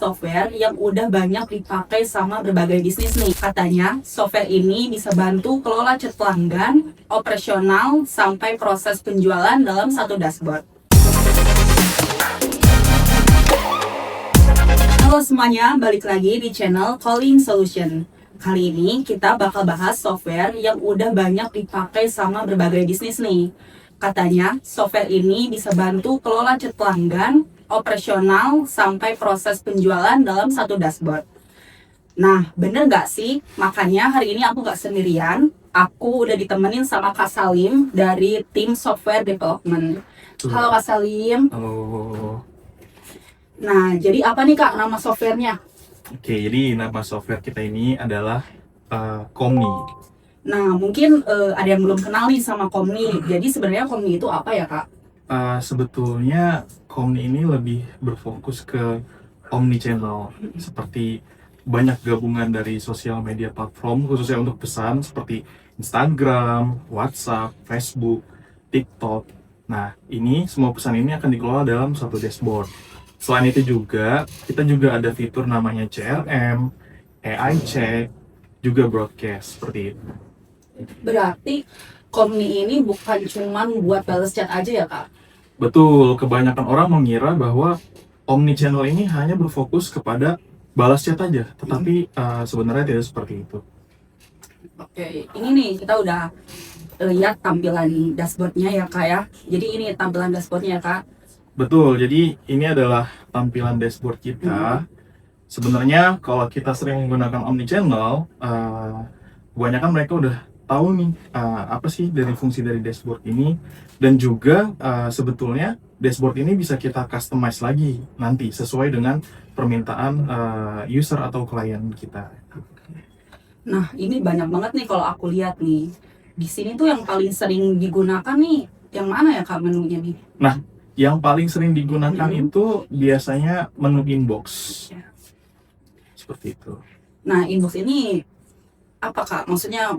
software yang udah banyak dipakai sama berbagai bisnis nih. Katanya software ini bisa bantu kelola chat pelanggan, operasional, sampai proses penjualan dalam satu dashboard. Halo semuanya, balik lagi di channel Calling Solution. Kali ini kita bakal bahas software yang udah banyak dipakai sama berbagai bisnis nih. Katanya software ini bisa bantu kelola chat pelanggan, operasional, sampai proses penjualan dalam satu dashboard. Nah, bener nggak sih? Makanya hari ini aku nggak sendirian. Aku udah ditemenin sama Kak Salim dari tim software development. Halo Kak Salim. Halo. Nah, jadi apa nih Kak nama softwarenya? Oke, jadi nama software kita ini adalah Komni. Nah, mungkin ada yang belum kenal nih sama Komni. Jadi sebenarnya Komni itu apa ya Kak? Sebetulnya Komni ini lebih berfokus ke omnichannel, seperti banyak gabungan dari sosial media platform khususnya untuk pesan seperti Instagram, WhatsApp, Facebook, TikTok. Nah, ini semua pesan ini akan dikelola dalam satu dashboard. Selain itu juga, kita juga ada fitur namanya CRM, AI Check, juga broadcast, seperti itu. Berarti Komni ini bukan cuman buat balas chat aja ya Kak? Betul, kebanyakan orang mengira bahwa omnichannel ini hanya berfokus kepada balas chat aja, tetapi sebenarnya tidak seperti itu. Oke, ini nih kita udah lihat tampilan dashboardnya ya Kak ya. Jadi ini tampilan dashboardnya ya Kak. Betul, jadi ini adalah tampilan dashboard kita. Sebenarnya kalau kita sering menggunakan omnichannel, kebanyakan mereka udah tahu nih apa sih dari fungsi dari dashboard ini, dan juga sebetulnya dashboard ini bisa kita customize lagi nanti sesuai dengan permintaan user atau klien kita. Nah, ini banyak banget nih kalau aku lihat nih. Di sini tuh yang paling sering digunakan nih, yang mana ya Kak menunya nih? Nah, yang paling sering digunakan itu biasanya menu inbox. Seperti itu. Nah, inbox ini apa Kak? Maksudnya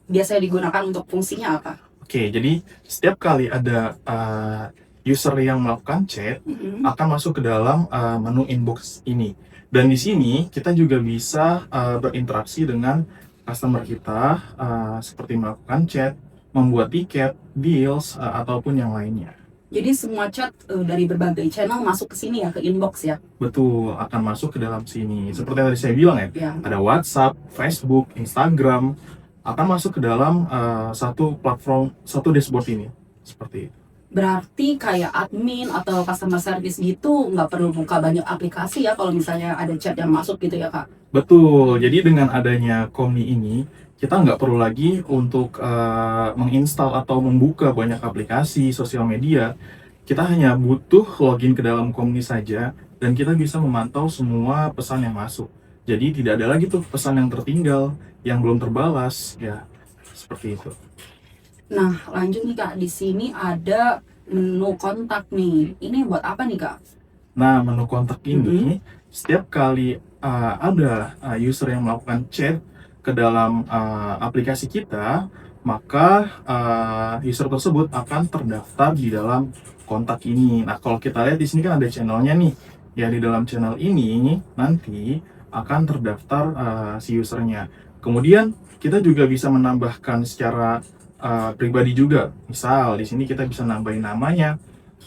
biasanya digunakan untuk fungsinya apa? Oke, jadi setiap kali ada user yang melakukan chat akan masuk ke dalam menu inbox ini. Dan di sini kita juga bisa berinteraksi dengan customer kita seperti melakukan chat, membuat tiket, deals, ataupun yang lainnya. Jadi semua chat dari berbagai channel masuk ke sini ya, ke inbox ya? Betul, akan masuk ke dalam sini. Seperti yang tadi saya bilang ya, ada WhatsApp, Facebook, Instagram, akan masuk ke dalam satu platform, satu dashboard ini. Seperti itu. Berarti kayak admin atau customer service gitu nggak perlu buka banyak aplikasi ya kalau misalnya ada chat yang masuk gitu ya Kak? Betul, jadi dengan adanya Komni ini, kita nggak perlu lagi untuk menginstal atau membuka banyak aplikasi sosial media. Kita hanya butuh login ke dalam Komni saja, dan kita bisa memantau semua pesan yang masuk. Jadi tidak ada lagi tuh pesan yang tertinggal, yang belum terbalas, ya seperti itu. Nah, lanjut nih Kak, di sini ada menu kontak nih. Ini buat apa nih Kak? Nah, menu kontak ini setiap kali ada user yang melakukan chat ke dalam aplikasi kita, maka user tersebut akan terdaftar di dalam kontak ini. Nah, kalau kita lihat di sini kan ada channelnya nih. Ya, di dalam channel ini nanti akan terdaftar si usernya. Kemudian kita juga bisa menambahkan secara pribadi juga. Misal di sini kita bisa nambahin namanya,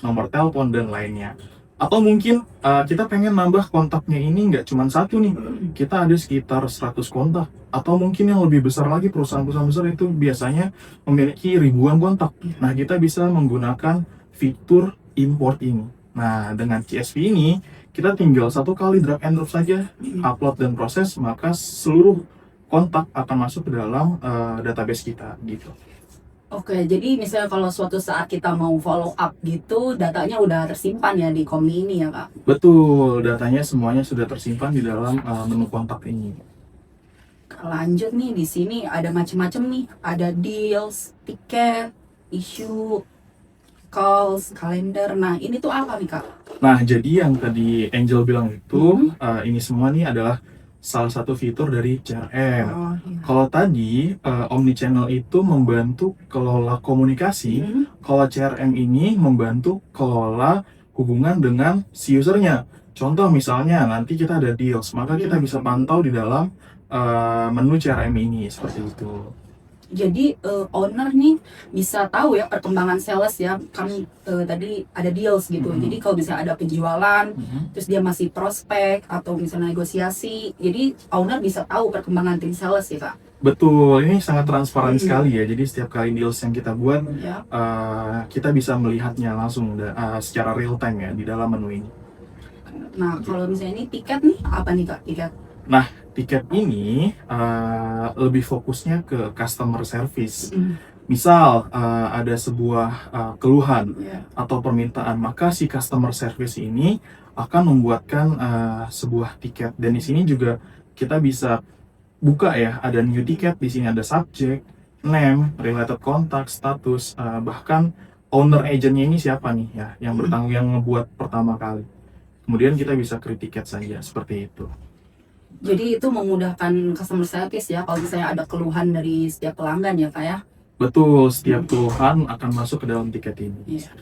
nomor telepon, dan lainnya. Atau mungkin kita pengen nambah kontaknya ini nggak cuma satu nih, kita ada sekitar 100 kontak. Atau mungkin yang lebih besar lagi, perusahaan-perusahaan besar itu biasanya memiliki ribuan kontak. Nah, kita bisa menggunakan fitur import ini. Nah, dengan CSV ini, kita tinggal satu kali drag and drop saja, upload dan proses, maka seluruh kontak akan masuk ke dalam database kita gitu. Oke, jadi misalnya kalau suatu saat kita mau follow up gitu, datanya udah tersimpan ya di Komni ini ya Kak? Betul, datanya semuanya sudah tersimpan di dalam menu kontak ini. Lanjut nih, di sini ada macam-macam nih, ada deals, tiket, issue, calls, kalender. Nah, ini tuh apa nih Kak? Nah, jadi yang tadi Angel bilang itu, ini semua nih adalah salah satu fitur dari CRM. Oh, iya. Kalau tadi omnichannel itu membantu kelola komunikasi, kalau CRM ini membantu kelola hubungan dengan si usernya. Contoh misalnya nanti kita ada deals, maka kita bisa pantau di dalam menu CRM ini seperti itu. Jadi owner nih bisa tahu ya perkembangan sales ya, kan tadi ada deals gitu. Jadi kalau misalnya ada penjualan, terus dia masih prospek atau misalnya negosiasi, jadi owner bisa tahu perkembangan tim sales ya Kak. Betul, ini sangat transparan sekali ya. Jadi setiap kali deals yang kita buat, Ya. kita bisa melihatnya langsung secara real time ya di dalam menu ini. Nah kalau misalnya ini tiket nih, apa nih Kak tiket? Nah, tiket ini lebih fokusnya ke customer service. Misal ada sebuah keluhan Ya. atau permintaan, maka si customer service ini akan membuatkan sebuah tiket. Dan di sini juga kita bisa buka ya, ada new ticket, di sini ada subject, name, related contact, status, bahkan owner agentnya ini siapa nih ya, yang bertanggung yang ngebuat pertama kali. Kemudian kita bisa create tiket saja seperti itu. Jadi itu memudahkan customer service ya kalau misalnya ada keluhan dari setiap pelanggan ya Kak ya. Betul, setiap keluhan akan masuk ke dalam tiket ini. Iya.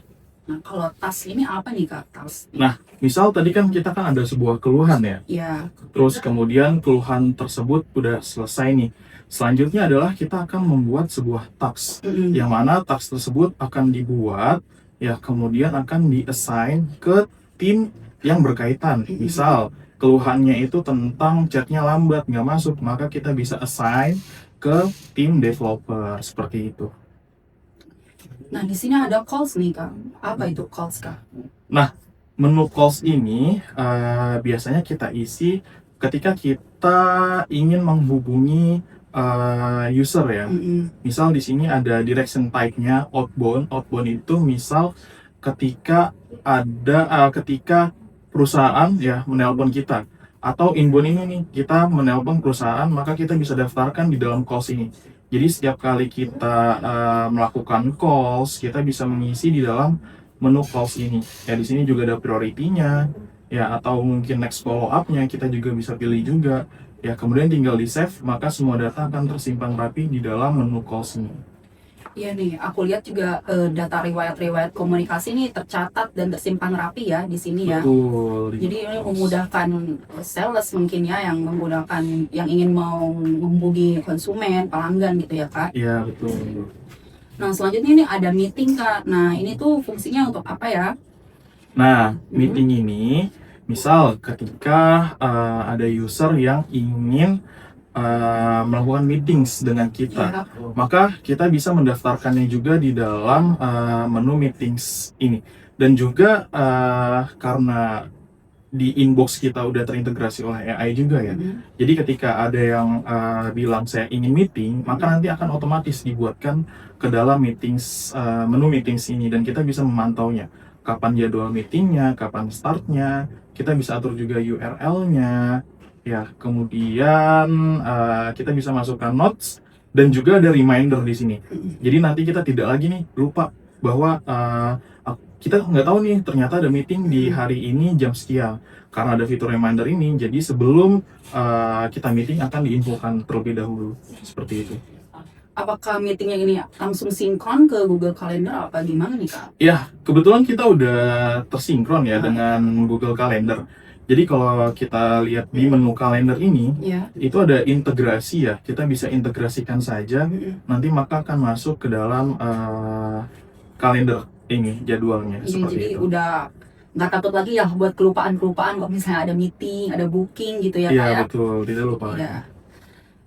Nah kalau tas ini apa nih Kak tas? Nah, misal tadi kan kita kan ada sebuah keluhan ya, Ya. terus kemudian keluhan tersebut udah selesai nih. Selanjutnya adalah kita akan membuat sebuah task, yang mana task tersebut akan dibuat, ya kemudian akan di-assign ke tim yang berkaitan. Misal, keluhannya itu tentang chatnya lambat, nggak masuk, maka kita bisa assign ke tim developer, seperti itu. Nah di sini ada calls nih Kak. Apa itu calls Kak? Nah, menu calls ini biasanya kita isi ketika kita ingin menghubungi user ya. Misal di sini ada direction type-nya outbound. Outbound itu misal ketika ketika perusahaan ya menelpon kita, atau inbound ini nih kita menelpon perusahaan, maka kita bisa daftarkan di dalam calls ini. Jadi setiap kali kita melakukan calls, kita bisa mengisi di dalam menu calls ini. Ya di sini juga ada priority-nya, ya atau mungkin next follow up-nya kita juga bisa pilih juga. Ya kemudian tinggal di save, maka semua data akan tersimpan rapi di dalam menu calls ini. Iya nih, aku lihat juga data riwayat komunikasi ini tercatat dan tersimpan rapi ya di sini ya. Betul. Jadi ini memudahkan sales mungkin ya, yang memudahkan yang ingin mau menghubungi konsumen, pelanggan gitu ya Kak. Iya betul. Nah selanjutnya ini ada meeting Kak. Nah ini tuh fungsinya untuk apa ya? Nah, meeting ini misal ketika ada user yang ingin melakukan meetings dengan kita, maka kita bisa mendaftarkannya juga di dalam menu meetings ini. Dan juga karena di inbox kita udah terintegrasi oleh AI juga ya. Jadi ketika ada yang bilang saya ingin meeting, maka nanti akan otomatis dibuatkan ke dalam meetings menu meetings ini, dan kita bisa memantaunya. Kapan jadwal meetingnya, kapan startnya, kita bisa atur juga URL-nya. Ya, kemudian kita bisa masukkan notes dan juga ada reminder di sini. Jadi nanti kita tidak lagi nih lupa bahwa kita nggak tahu nih ternyata ada meeting di hari ini jam sekian. Karena ada fitur reminder ini, jadi sebelum kita meeting akan diinfokan terlebih dahulu seperti itu. Apakah meetingnya ini langsung sinkron ke Google Calendar apa gimana nih Kak? Ya, kebetulan kita udah tersinkron ya dengan Google Calendar. Jadi kalau kita lihat di menu kalender ini, itu ada integrasi ya. Kita bisa integrasikan saja, nanti maka akan masuk ke dalam kalender ini jadwalnya. Iya, seperti jadi itu. udah nggak takut lagi ya buat kelupaan kalau misalnya ada meeting, ada booking gitu ya Kak Iya ya? betul, tidak lupa. Iya.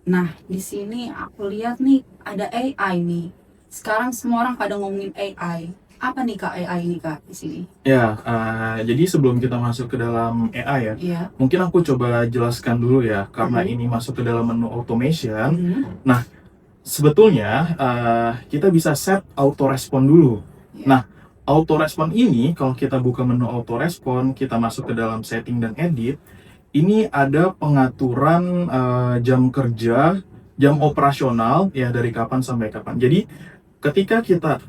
Nah di sini aku lihat nih ada AI nih. Sekarang semua orang pada ngomongin AI. Apa nih Kak AI ini Kak di sini? Ya, jadi sebelum kita masuk ke dalam AI ya, Iya. mungkin aku coba jelaskan dulu ya, karena ini masuk ke dalam menu automation. Nah, sebetulnya kita bisa set auto respon dulu. Nah, auto respon ini kalau kita buka menu auto respon, kita masuk ke dalam setting dan edit, ini ada pengaturan jam kerja, jam operasional ya dari kapan sampai kapan. Jadi ketika kita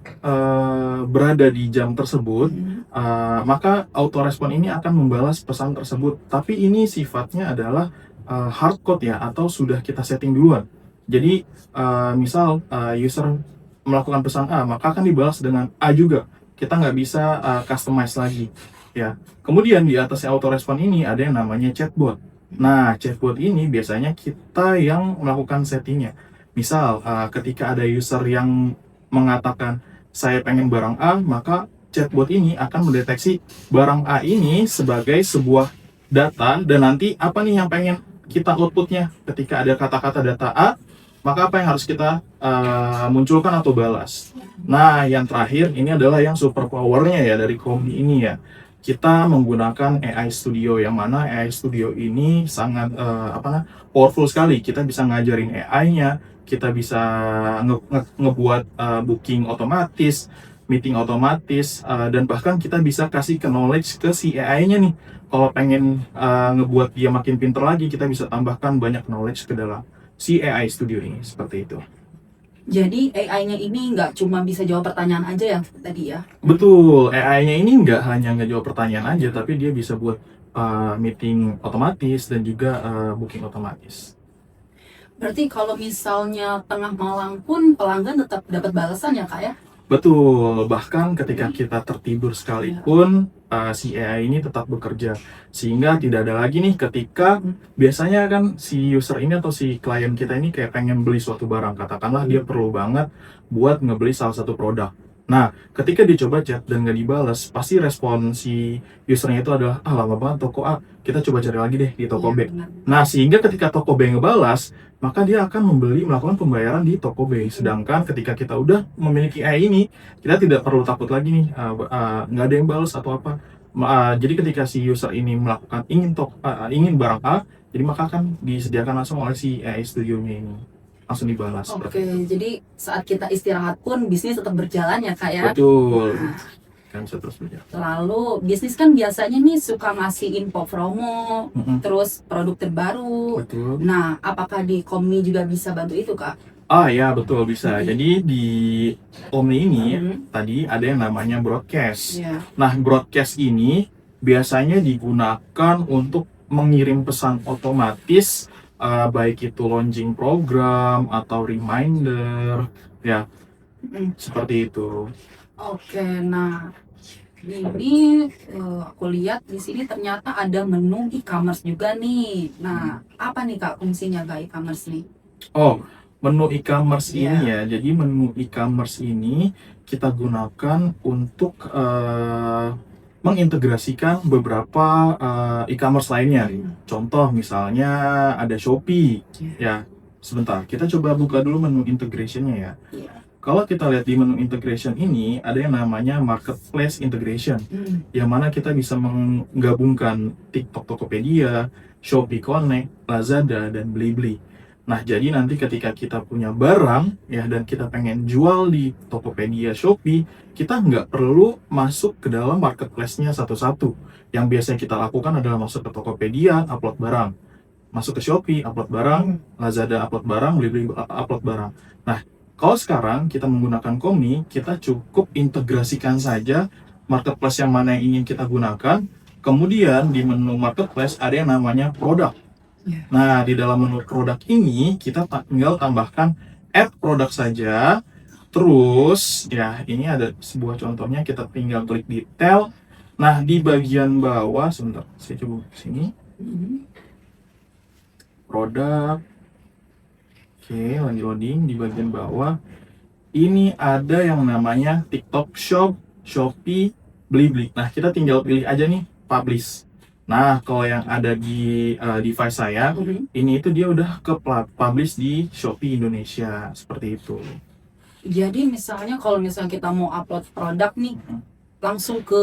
berada di jam tersebut, maka autorespon ini akan membalas pesan tersebut. Tapi ini sifatnya adalah hardcode ya, atau sudah kita setting duluan. Jadi misal user melakukan pesan A, maka akan dibalas dengan A juga. Kita nggak bisa customize lagi. Ya. Kemudian di atasnya autorespon ini ada yang namanya chatbot. Nah, chatbot ini biasanya kita yang melakukan settingnya. Misal, ketika ada user yang mengatakan saya pengen barang A, maka chatbot ini akan mendeteksi barang A ini sebagai sebuah data dan nanti apa nih yang pengen kita outputnya. Ketika ada kata-kata data A, maka apa yang harus kita munculkan atau balas. Nah, yang terakhir ini adalah yang super powernya ya dari Komni ini ya. Kita menggunakan AI Studio yang mana AI Studio ini sangat powerful sekali. Kita bisa ngajarin AI-nya, kita bisa ngebuat booking otomatis, meeting otomatis, dan bahkan kita bisa kasih ke knowledge ke si AI-nya nih. Kalau pengen ngebuat dia makin pinter lagi, kita bisa tambahkan banyak knowledge ke dalam si AI Studio ini, seperti itu. Jadi AI-nya ini nggak cuma bisa jawab pertanyaan aja ya tadi ya? Betul, AI-nya ini nggak hanya ngejawab pertanyaan aja, tapi dia bisa buat meeting otomatis dan juga booking otomatis. Berarti kalau misalnya tengah malam pun pelanggan tetap dapat balasan ya kak ya? Betul, bahkan ketika kita tertidur sekalipun, si AI ini tetap bekerja. Sehingga tidak ada lagi nih ketika biasanya kan si user ini atau si klien kita ini kayak pengen beli suatu barang. Katakanlah dia perlu banget buat ngebeli salah satu produk. Nah, ketika dia coba chat dan nggak dibales, pasti respon si usernya itu adalah, lama banget toko A, kita coba cari lagi deh di toko B. Benar. Nah, sehingga ketika toko B ngebalas, maka dia akan melakukan pembayaran di toko B. Sedangkan ketika kita udah memiliki AI ini, kita tidak perlu takut lagi nih, nggak ada yang balas atau apa. Jadi ketika si user ini melakukan ingin barang A, jadi maka akan disediakan langsung oleh si AI Studio-nya ini. Langsung dibalas. Oke, jadi saat kita istirahat pun bisnis tetap berjalan ya kak ya? Betul. Kan bisa terus berjalan. Lalu bisnis kan biasanya nih suka ngasih info promo, terus produk terbaru. Betul. Nah, apakah di Komni juga bisa bantu itu kak? Ya betul bisa. Jadi di Omni ini tadi ada yang namanya broadcast. Iya. Nah, broadcast ini biasanya digunakan untuk mengirim pesan otomatis, baik itu launching program atau reminder, ya seperti itu. Oke, nah ini aku lihat di sini ternyata ada menu e-commerce juga nih. Nah, apa nih kak fungsinya kak e-commerce nih? Menu e-commerce Iya. ini ya. Jadi menu e-commerce ini kita gunakan untuk mengintegrasikan beberapa e-commerce lainnya. Contoh misalnya ada Shopee. Ya, sebentar. Kita coba buka dulu menu integration-nya ya. Iya. Kalau kita lihat di menu integration ini ada yang namanya marketplace integration, yang mana kita bisa menggabungkan TikTok Tokopedia, Shopee Connect, Lazada, dan Blibli. Nah, jadi nanti ketika kita punya barang ya dan kita pengen jual di Tokopedia, Shopee, kita nggak perlu masuk ke dalam marketplace-nya satu-satu. Yang biasanya kita lakukan adalah masuk ke Tokopedia, upload barang, masuk ke Shopee, upload barang, Lazada, upload barang, Blibli, upload barang. Nah, kalau sekarang kita menggunakan Komni, kita cukup integrasikan saja marketplace yang mana yang ingin kita gunakan. Kemudian di menu marketplace ada yang namanya produk. Nah, di dalam menu produk ini kita tinggal tambahkan add produk saja. Terus, ya ini ada sebuah contohnya, kita tinggal klik detail. Nah, di bagian bawah, sebentar, saya coba ke sini. Produk. Oke, lagi loading di bagian bawah. Ini ada yang namanya TikTok Shop, Shopee, Blibli. Nah, kita tinggal pilih aja nih, publish. Nah, kalau yang ada di device saya, ini itu dia udah ke publish di Shopee Indonesia, seperti itu. Jadi misalnya kalau misalnya kita mau upload produk nih, langsung ke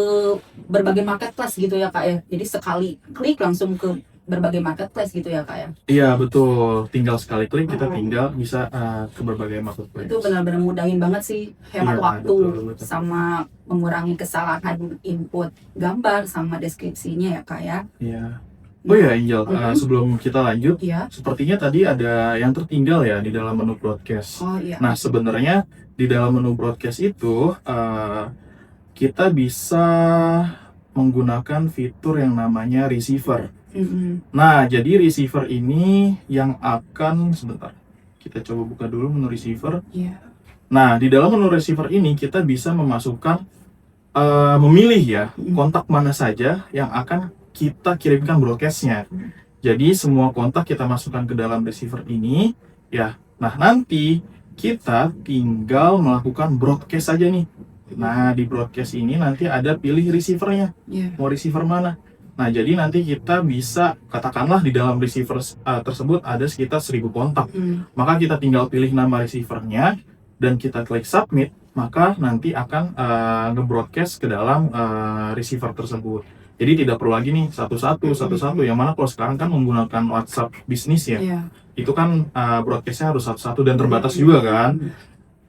berbagai marketplace gitu ya kak ya? Jadi sekali klik langsung ke berbagai marketplace gitu ya kak ya? Iya betul, tinggal sekali klik kita tinggal bisa ke berbagai marketplace. Itu benar-benar mudahin banget sih, hemat Iya, waktu betul. sama mengurangi kesalahan input gambar sama deskripsinya ya kak ya? Iya. Oh ya Angel, sebelum kita lanjut, Iya. sepertinya tadi ada yang tertinggal ya di dalam menu broadcast. Oh iya. Nah sebenarnya di dalam menu broadcast itu kita bisa menggunakan fitur yang namanya receiver. Nah, jadi receiver ini yang akan, sebentar, kita coba buka dulu menu receiver. Iya. Nah, di dalam menu receiver ini kita bisa memasukkan memilih ya kontak mana saja yang akan kita kirimkan broadcast-nya. Jadi semua kontak kita masukkan ke dalam receiver ini ya. Nah, nanti kita tinggal melakukan broadcast saja nih. Nah, di broadcast ini nanti ada pilih receivernya. Mau receiver mana? Nah, jadi nanti kita bisa, katakanlah di dalam receiver tersebut ada sekitar 1000 kontak. Maka kita tinggal pilih nama receivernya dan kita klik submit, maka nanti akan nge-broadcast ke dalam receiver tersebut. Jadi tidak perlu lagi nih satu-satu. Yang mana kalau sekarang kan menggunakan WhatsApp bisnis ya, itu kan broadcastnya harus satu-satu dan terbatas juga kan.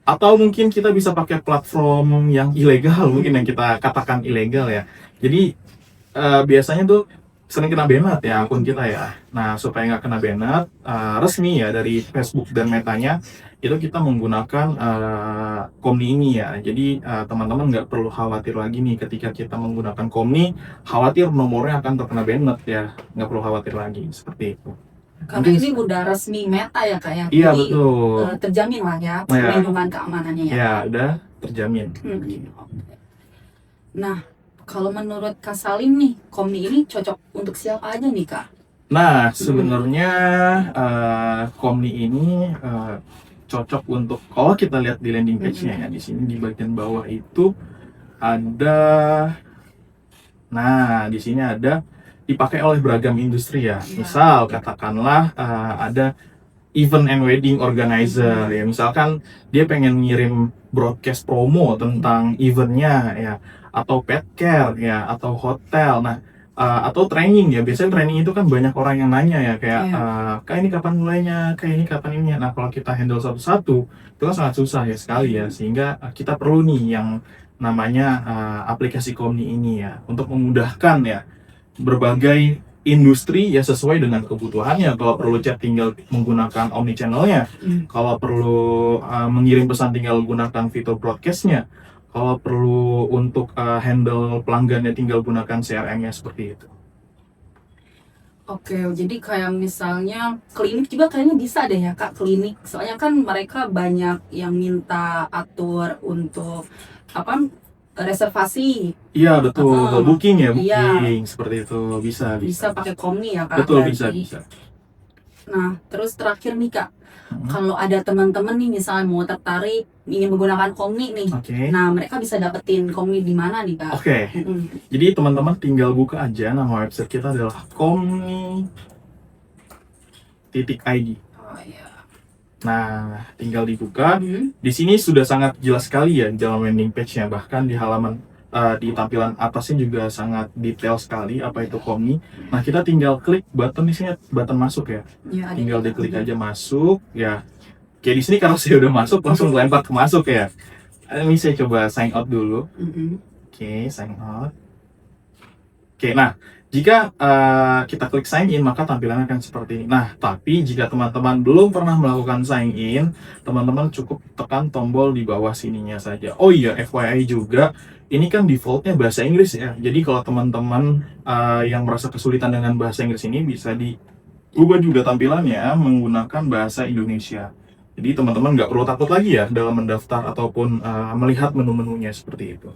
Atau mungkin kita bisa pakai platform yang ilegal, mungkin yang kita katakan ilegal ya. Jadi biasanya tuh sering kena banned ya akun kita ya. Nah, supaya nggak kena banned resmi ya dari Facebook dan Metanya, itu kita menggunakan Komni ini ya. Jadi teman-teman nggak perlu khawatir lagi nih ketika kita menggunakan Komni, khawatir nomornya akan terkena banned ya. Nggak perlu khawatir lagi, seperti itu. Karena ini udah resmi Meta ya Kak ya. Iya, Jadi, betul. terjamin lah ya perlindungan keamanannya ya. Ya, udah terjamin. Nah, kalau menurut Kak Salim nih, Komni ini cocok untuk siapa aja nih Kak? Nah, sebenarnya Komni ini cocok untuk, kalau kita lihat di landing page-nya ya, di sini di bagian bawah itu ada, nah di sini ada dipakai oleh beragam industri ya. Misal katakanlah ada event and wedding organizer ya, misalkan dia pengen ngirim broadcast promo tentang eventnya ya, atau pet care ya, atau hotel. Nah, atau training ya, biasanya training itu kan banyak orang yang nanya ya, kayak Kak ini kapan mulainya, kayak ini kapan ininya. Nah, kalau kita handle satu-satu itu kan sangat susah ya sekali ya, sehingga kita perlu nih yang namanya aplikasi Komni ini ya, untuk memudahkan ya berbagai industri ya sesuai dengan kebutuhannya. Kalau perlu chat tinggal menggunakan omnichannel-nya, kalau perlu mengirim pesan tinggal gunakan fitur broadcast-nya, kalau perlu untuk handle pelanggannya tinggal gunakan CRM-nya, seperti itu. Oke, jadi kayak misalnya klinik juga kayaknya bisa deh ya Kak, klinik. Soalnya kan mereka banyak yang minta atur untuk apa, reservasi. Iya, betul. Booking ya, Iya. booking. Seperti itu. Bisa. pakai Komni ya Kak. Betul, berarti. bisa. Nah, terus terakhir nih Kak, kalau ada teman-teman nih misalnya mau tertarik ingin menggunakan Komni nih, Oke. nah mereka bisa dapetin Komni di mana nih Kak? Oke. Jadi teman-teman tinggal buka aja, nama website kita adalah komni.id. Oh iya. Nah, tinggal dibuka. Di sini sudah sangat jelas sekali ya di dalam landing page-nya, bahkan di halaman di tampilan atasnya juga sangat detail sekali apa itu Komni. Nah, kita tinggal klik button di sini, button masuk ya. Ya, Tinggal diklik aja masuk ya. Kayak di sini kalau saya udah masuk langsung lempar ke masuk ya. Ini saya coba sign out dulu. Oke, sign out. Oke, nah jika kita klik sign in maka tampilannya akan seperti ini. Nah, tapi jika teman-teman belum pernah melakukan sign in, teman-teman cukup tekan tombol di bawah sininya saja. Oh iya, FYI juga, ini kan defaultnya bahasa Inggris ya. Jadi kalau teman-teman yang merasa kesulitan dengan bahasa Inggris ini bisa diubah juga tampilannya menggunakan bahasa Indonesia. Jadi teman-teman nggak perlu takut lagi ya dalam mendaftar ataupun melihat menu-menunya seperti itu.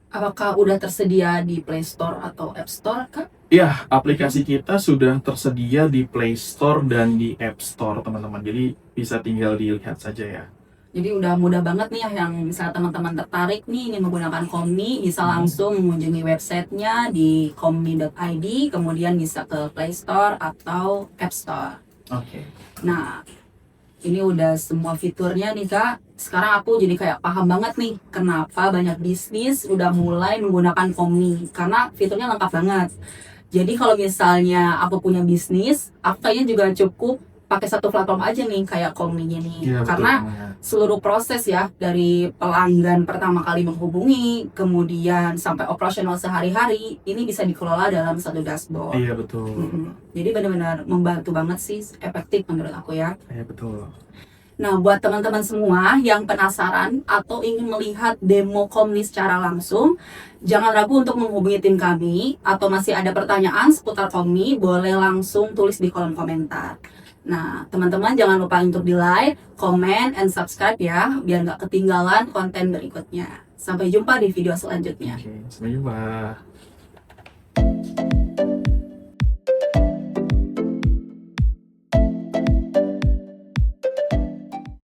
Apakah udah tersedia di Play Store atau App Store Kak? Ya, aplikasi kita sudah tersedia di Play Store dan di App Store, teman-teman. Jadi bisa tinggal dilihat saja ya. Jadi udah mudah banget nih ya, yang misalnya teman-teman tertarik nih ingin menggunakan Komni, bisa langsung mengunjungi websitenya di komni.id, kemudian bisa ke Play Store atau App Store. Oke. Nah, ini udah semua fiturnya nih Kak. Sekarang aku jadi kayak paham banget nih kenapa banyak bisnis udah mulai menggunakan Komni, karena fiturnya lengkap banget. Jadi kalau misalnya aku punya bisnis, aku kayaknya juga cukup pakai satu platform aja nih kayak Komni ini. Iya, Karena betul. seluruh proses ya, dari pelanggan pertama kali menghubungi, kemudian sampai operasional sehari-hari, ini bisa dikelola dalam satu dashboard. Iya, betul. Jadi benar-benar membantu banget sih, efektif menurut aku ya. Iya, betul. Nah, buat teman-teman semua yang penasaran atau ingin melihat demo Komni secara langsung, jangan ragu untuk menghubungi tim kami, atau masih ada pertanyaan seputar Komni, boleh langsung tulis di kolom komentar. Nah, teman-teman jangan lupa untuk di like, comment, and subscribe ya, biar nggak ketinggalan konten berikutnya. Sampai jumpa di video selanjutnya. Oke, sampai jumpa.